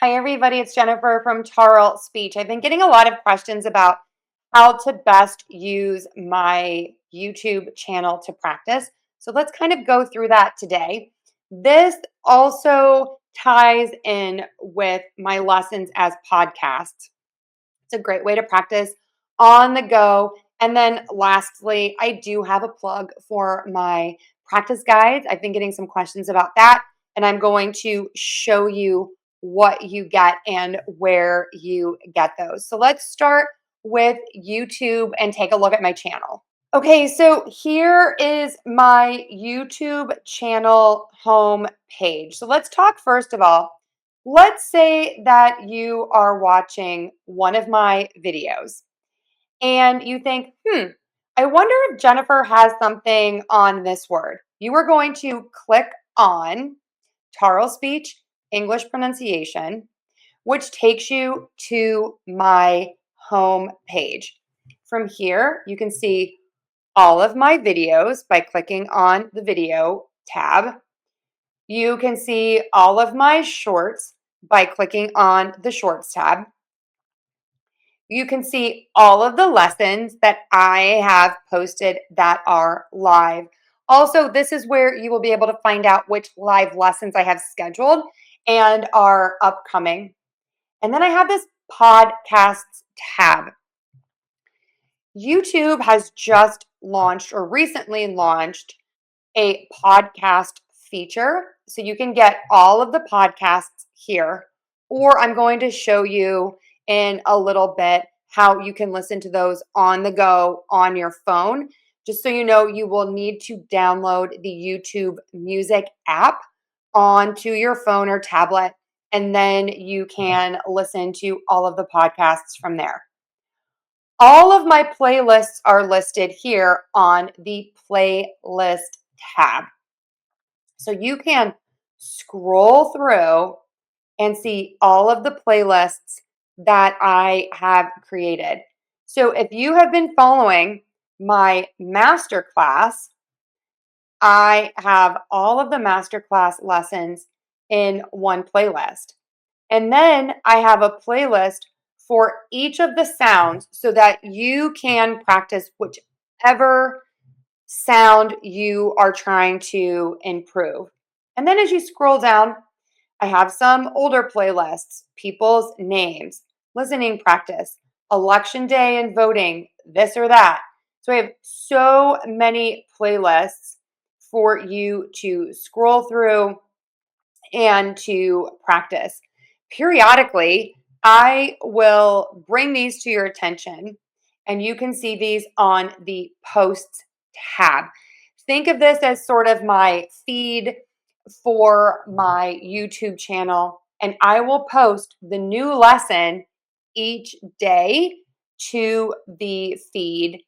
Hi, everybody. It's Jennifer from Tarle Speech. I've been getting a lot of questions about how to best use my YouTube channel to practice. So let's kind of go through that today. This also ties in with my lessons as podcasts. It's a great way to practice on the go. And then lastly, I do have a plug for my practice guides. I've been getting some questions about that, and I'm going to show you what you get and where you get those. So let's start with YouTube and take a look at my channel. Okay, so here is my YouTube channel home page. So let's talk first of all. Let's say that you are watching one of my videos and you think, I wonder if Jennifer has something on this word. You are going to click on Tarle Speech English pronunciation, which takes you to my home page. From here, you can see all of my videos by clicking on the video tab. You can see all of my shorts by clicking on the shorts tab. You can see all of the lessons that I have posted that are live. Also, this is where you will be able to find out which live lessons I have scheduled and are upcoming. And then I have this podcasts tab. YouTube has just launched or recently launched a podcast feature. So you can get all of the podcasts here, or I'm going to show you in a little bit how you can listen to those on the go on your phone. Just so you know, you will need to download the YouTube Music app onto your phone or tablet, and then you can listen to all of the podcasts from there. All of my playlists are listed here on the playlist tab. So you can scroll through and see all of the playlists that I have created. So if you have been following my masterclass, I have all of the masterclass lessons in one playlist. And then I have a playlist for each of the sounds so that you can practice whichever sound you are trying to improve. And then as you scroll down, I have some older playlists, people's names, listening practice, election day and voting, this or that. So I have so many playlists for you to scroll through and to practice. Periodically, I will bring these to your attention, and you can see these on the posts tab. Think of this as sort of my feed for my YouTube channel, and I will post the new lesson each day to the feed.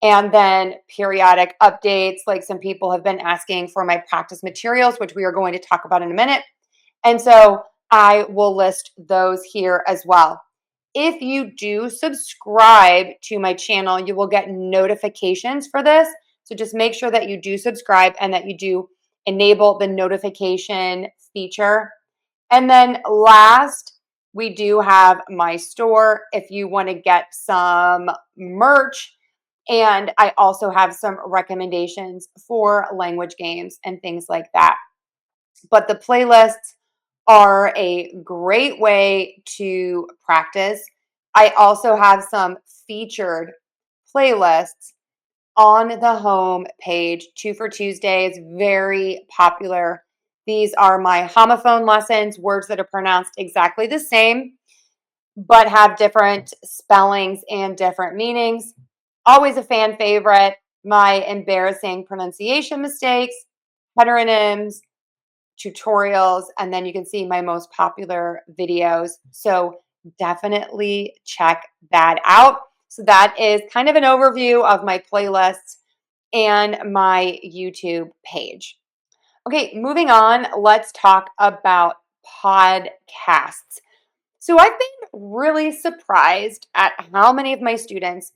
And then periodic updates, like some people have been asking for my practice materials, which we are going to talk about in a minute. And so I will list those here as well. If you do subscribe to my channel, you will get notifications for this. So just make sure that you do subscribe and that you do enable the notification feature. And then last, we do have my store if you want to get some merch. And I also have some recommendations for language games and things like that. But the playlists are a great way to practice. I also have some featured playlists on the home page. 2 for Tuesday is very popular. These are my homophone lessons, words that are pronounced exactly the same, but have different spellings and different meanings. Always a fan favorite, my embarrassing pronunciation mistakes, heteronyms, tutorials, and then you can see my most popular videos. So definitely check that out. So that is kind of an overview of my playlists and my YouTube page. Okay, moving on, let's talk about podcasts. So I've been really surprised at how many of my students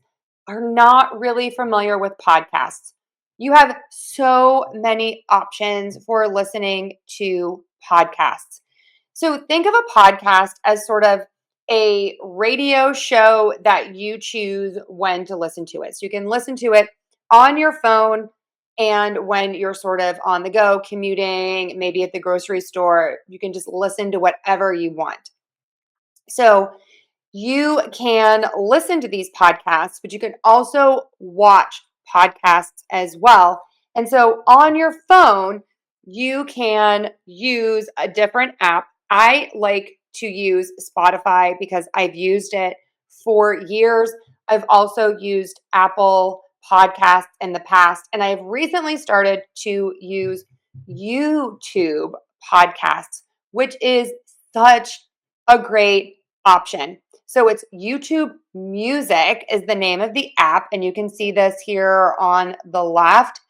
are not really familiar with podcasts. You have so many options for listening to podcasts. So think of a podcast as sort of a radio show that you choose when to listen to it. So you can listen to it on your phone and when you're sort of on the go, commuting, maybe at the grocery store, you can just listen to whatever you want. So you can listen to these podcasts, but you can also watch podcasts as well. And so on your phone, you can use a different app. I like to use Spotify because I've used it for years. I've also used Apple Podcasts in the past, and I've recently started to use YouTube podcasts, which is such a great option. So it's YouTube Music is the name of the app, and you can see this here on the left.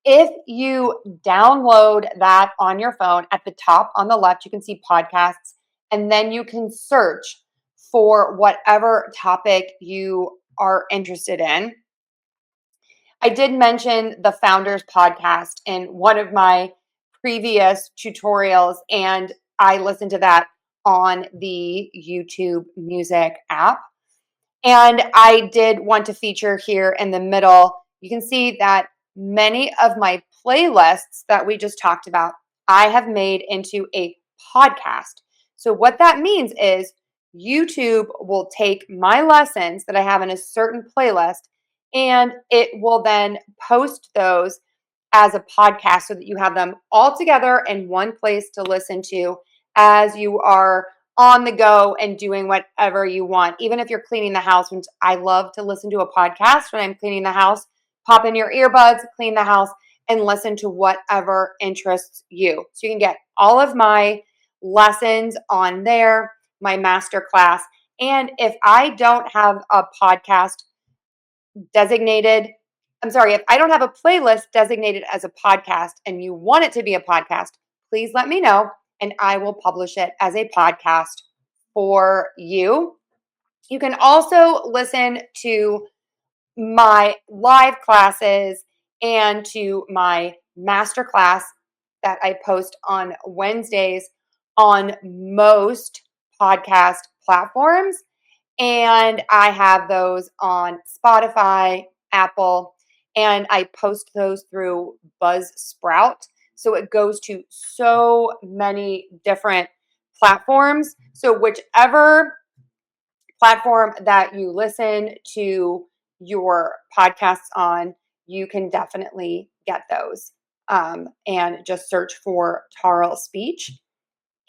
If you download that on your phone, at the top on the left, you can see podcasts, and then you can search for whatever topic you are interested in. I did mention the Founders Podcast in one of my previous tutorials, and I listened to that on the YouTube Music app. And I did want to feature here in the middle, you can see that many of my playlists that we just talked about, I have made into a podcast. So what that means is YouTube will take my lessons that I have in a certain playlist and it will then post those as a podcast so that you have them all together in one place to listen to as you are on the go and doing whatever you want. Even if you're cleaning the house, which I love to listen to a podcast when I'm cleaning the house, pop in your earbuds, clean the house, and listen to whatever interests you. So you can get all of my lessons on there, my master class. And if I don't have a podcast designated, if I don't have a playlist designated as a podcast and you want it to be a podcast, please let me know and I will publish it as a podcast for you. You can also listen to my live classes and to my master class that I post on Wednesdays on most podcast platforms. And I have those on Spotify, Apple, and I post those through Buzzsprout. So it goes to so many different platforms. So whichever platform that you listen to your podcasts on, you can definitely get those. And just search for Tarle Speech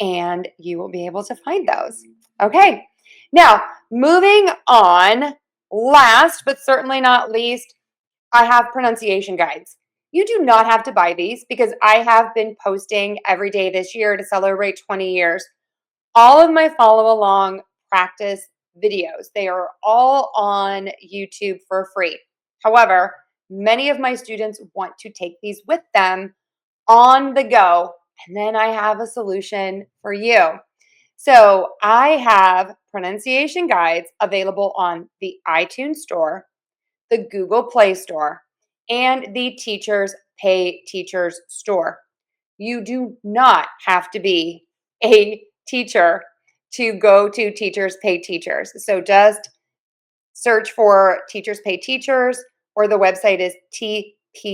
and you will be able to find those. Okay. Now, moving on, last but certainly not least, I have pronunciation guides. You do not have to buy these because I have been posting every day this year to celebrate 20 years. All of my follow along practice videos, they are all on YouTube for free. However, many of my students want to take these with them on the go, and then I have a solution for you. So I have pronunciation guides available on the iTunes Store, the Google Play Store, and the Teachers Pay Teachers Store. You do not have to be a teacher to go to Teachers Pay Teachers. So just search for Teachers Pay Teachers, or the website is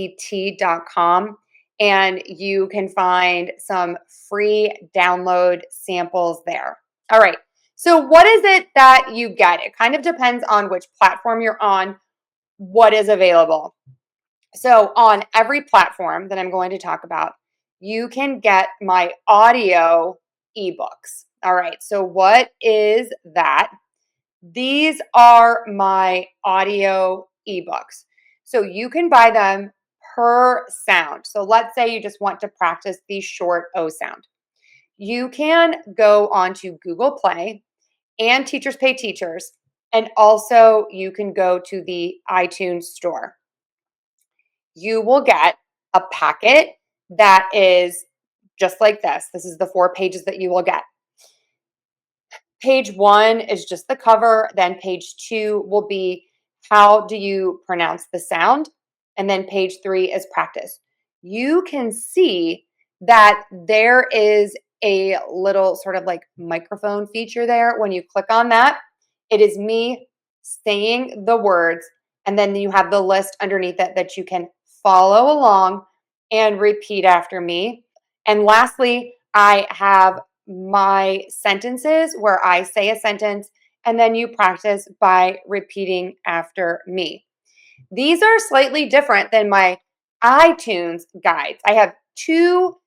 tpt.com. And you can find some free download samples there. All right. So what is it that you get? It kind of depends on which platform you're on, what is available. So on every platform that I'm going to talk about, you can get my audio ebooks. All right. So what is that? These are my audio ebooks. So you can buy them per sound. So let's say you just want to practice the short O sound. You can go onto Google Play and Teachers Pay Teachers, and also you can go to the iTunes Store. You will get a packet that is just like this. This is the 4 pages that you will get. Page 1 is just the cover. Then page 2 will be how do you pronounce the sound? And then page 3 is practice. You can see that there is a little sort of like microphone feature there. When you click on that, it is me saying the words, and then you have the list underneath it that you can follow along and repeat after me. And lastly, I have my sentences where I say a sentence and then you practice by repeating after me. These are slightly different than my iTunes guides. I have two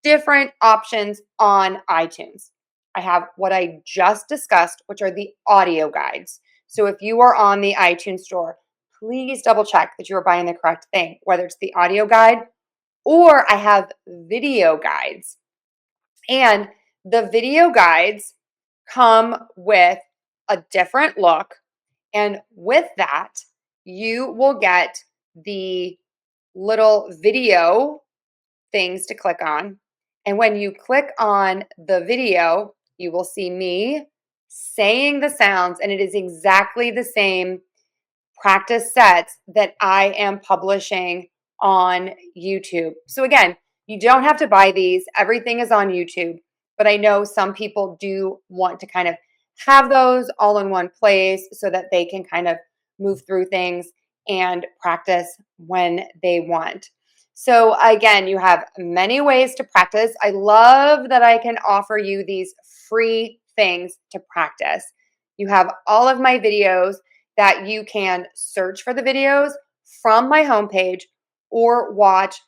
different options on iTunes. I have what I just discussed, which are the audio guides. So if you are on the iTunes store, please double check that you are buying the correct thing, whether it's the audio guide or I have video guides. And the video guides come with a different look. And with that, you will get the little video things to click on. And when you click on the video, you will see me saying the sounds, and it is exactly the same practice sets that I am publishing on YouTube. So again, you don't have to buy these. Everything is on YouTube, but I know some people do want to kind of have those all in one place so that they can kind of move through things and practice when they want. So again, you have many ways to practice. I love that I can offer you these free things to practice. You have all of my videos that you can search for the videos from my homepage or watch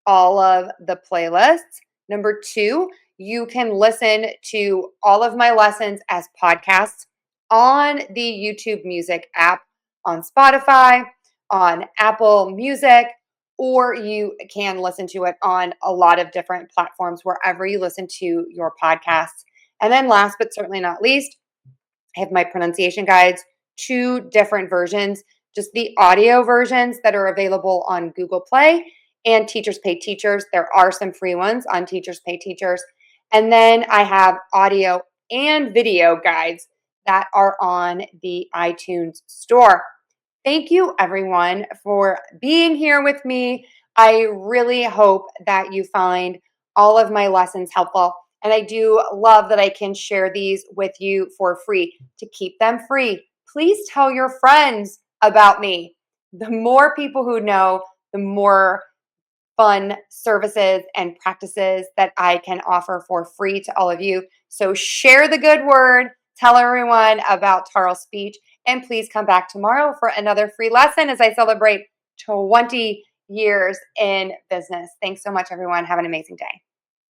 all of the playlists. Number two, you can listen to all of my lessons as podcasts on the YouTube Music app, on Spotify, on Apple Music, or you can listen to it on a lot of different platforms wherever you listen to your podcasts. And then last but certainly not least, I have my pronunciation guides, two different versions, just the audio versions that are available on Google Play and Teachers Pay Teachers. There are some free ones on Teachers Pay Teachers. And then I have audio and video guides that are on the iTunes store. Thank you, everyone, for being here with me. I really hope that you find all of my lessons helpful. And I do love that I can share these with you for free. To keep them free, please tell your friends about me. The more people who know, the more fun services and practices that I can offer for free to all of you. So share the good word, tell everyone about Tarle's speech, and please come back tomorrow for another free lesson as I celebrate 20 years in business. Thanks so much, everyone. Have an amazing day.